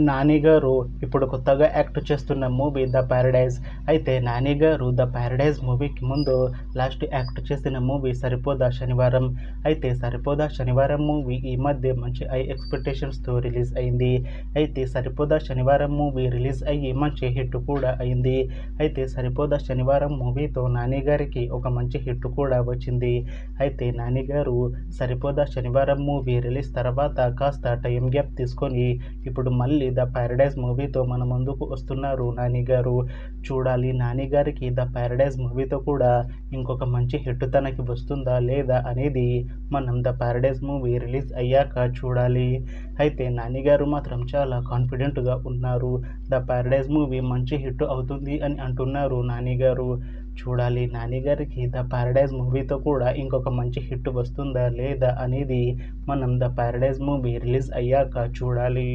నాని గారు ఇప్పుడు కొత్తగా యాక్ట్ చేస్తున్న మూవీ ద ప్యారడైజ్. అయితే నాని గారు ద ప్యారడైజ్ మూవీకి ముందు లాస్ట్ యాక్ట్ చేసిన మూవీ సరిపోదా శనివారం. అయితే సరిపోదా శనివారం మూవీ ఈ మధ్య మంచి హై ఎక్స్పెక్టేషన్స్తో రిలీజ్ అయింది. అయితే సరిపోదా శనివారం మూవీ రిలీజ్ అయ్యి మంచి హిట్ కూడా అయింది. అయితే సరిపోదా శనివారం మూవీతో నాని గారికి ఒక మంచి హిట్ కూడా వచ్చింది. అయితే నాని గారు సరిపోదా శనివారం మూవీ రిలీజ్ తర్వాత కాస్త టైం గ్యాప్ తీసుకొని ఇప్పుడు మళ్ళీ ద ప్యారడైజ్ మూవీతో మన ముందుకు వస్తున్నారు నాని గారు. చూడాలి నాని గారికి ద ప్యారడైజ్ మూవీతో కూడా ఇంకొక మంచి హిట్ తనకి వస్తుందా లేదా అనేది మనం ద ప్యారడైజ్ మూవీ రిలీజ్ అయ్యాక చూడాలి. అయితే నాని గారు మాత్రం చాలా కాన్ఫిడెంట్గా ఉన్నారు. ద ప్యారడైజ్ మూవీ మంచి హిట్ అవుతుంది అని అంటున్నారు నాని గారు. చూడాలి నాని గారికి ద ప్యారడైజ్ మూవీతో కూడా ఇంకొక మంచి హిట్ వస్తుందా లేదా అనేది మనం ద ప్యారడైజ్ మూవీ రిలీజ్ అయ్యాక చూడాలి.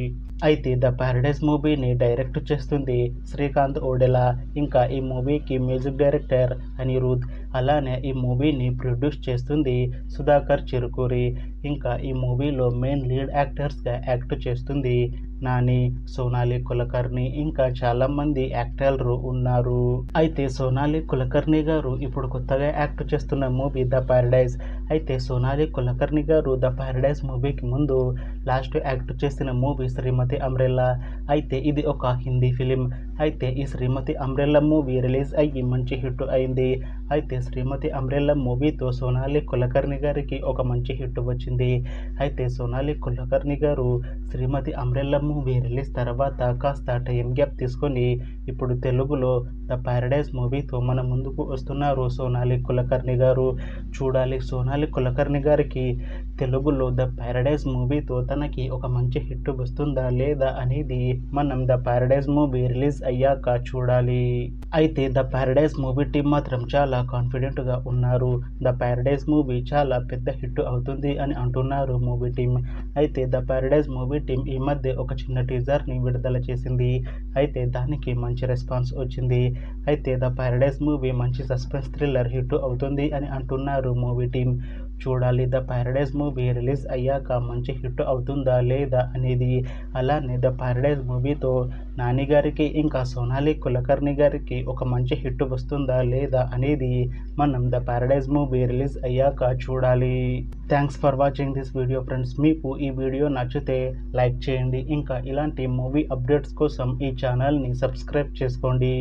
అయితే ద ప్యారడైజ్ మూవీని డైరెక్ట్ చేస్తుంది శ్రీకాంత్ ఓడెలా. ఇంకా ఈ మూవీకి మ్యూజిక్ డైరెక్టర్ అనిరుద్. అలానే ఈ మూవీని ప్రొడ్యూస్ చేస్తుంది సుధాకర్ చిరుకూరి. ఇంకా ఈ మూవీలో మెయిన్ లీడ్ యాక్టర్స్గా యాక్ట్ చేస్తుంది నాని, సోనాలి కులకర్ణి, ఇంకా చాలామంది యాక్టర్లు ఉన్నారు. అయితే సోనాలి కులకర్ణి గారు ఇప్పుడు కొత్తగా యాక్ట్ చేస్తున్న మూవీ ద ప్యారడైజ్. అయితే సోనాలి కులకర్ణి గారు ద ప్యారడైజ్ మూవీకి ముందు లాస్ట్ యాక్ట్ చేసిన మూవీ శ్రీమతి అంబ్రెల్లా. అయితే ఇది ఒక హిందీ ఫిలిం. అయితే ఈ శ్రీమతి అంబ్రెల్లా మూవీ రిలీజ్ అయ్యి మంచి హిట్ అయింది. అయితే శ్రీమతి అంబ్రెల్లా మూవీతో సోనాలి కులకర్ణి గారికి ఒక మంచి హిట్ వచ్చింది. అయితే సోనాలి కులకర్ణి గారు శ్రీమతి అంబ్రెల్లా మూవీ రిలీజ్ తర్వాత కాస్త టైం గ్యాప్ తీసుకొని ఇప్పుడు తెలుగులో ద ప్యారడైజ్ మూవీతో మన ముందుకు వస్తున్నారు సోనాలి కులకర్ణి గారు. చూడాలి సోనాలి కులకర్ణి గారికి తెలుగులో ద ప్యారడైజ్ మూవీతో తనకి ఒక మంచి హిట్ వస్తుందా లేదా అనేది మనం ద ప్యారడైజ్ మూవీ రిలీజ్ అయ్యాక చూడాలి. అయితే ద ప్యారడైజ్ మూవీ టీం మాత్రం చాలా కాన్ఫిడెంట్గా ఉన్నారు. ద ప్యారడైజ్ మూవీ చాలా పెద్ద హిట్ అవుతుంది అని అంటున్నారు మూవీ టీం. అయితే ద ప్యారడైజ్ మూవీ టీం ఈ మధ్య ఒక చిన్న టీజర్ని విడుదల చేసింది. అయితే దానికి మంచి రెస్పాన్స్ వచ్చింది. అయితే ద ప్యారడైజ్ మూవీ మంచి సస్పెన్స్ థ్రిల్లర్ హిట్ అవుతుంది అని అంటున్నారు మూవీ టీం. చూడాలి ద ప్యారడైజ్ మూవీ రిలీజ్ అయ్యాక మంచి హిట్ అవుతుందా లేదా అనేది. అలానే ద ప్యారడైజ్ మూవీతో నాని గారికి ఇంకా సోనాలి కులకర్ణి గారికి ఒక మంచి హిట్ వస్తుందా లేదా అనేది మనం ద ప్యారడైజ్ మూవీ రిలీజ్ అయ్యాక చూడాలి. Thanks for watching this video friends. మీకు ఈ వీడియో నచ్చితే లైక్ చేయండి. ఇంకా ఇలాంటి మూవీ అప్డేట్స్ కోసం ఈ ఛానల్ని సబ్స్క్రైబ్ చేసుకోండి.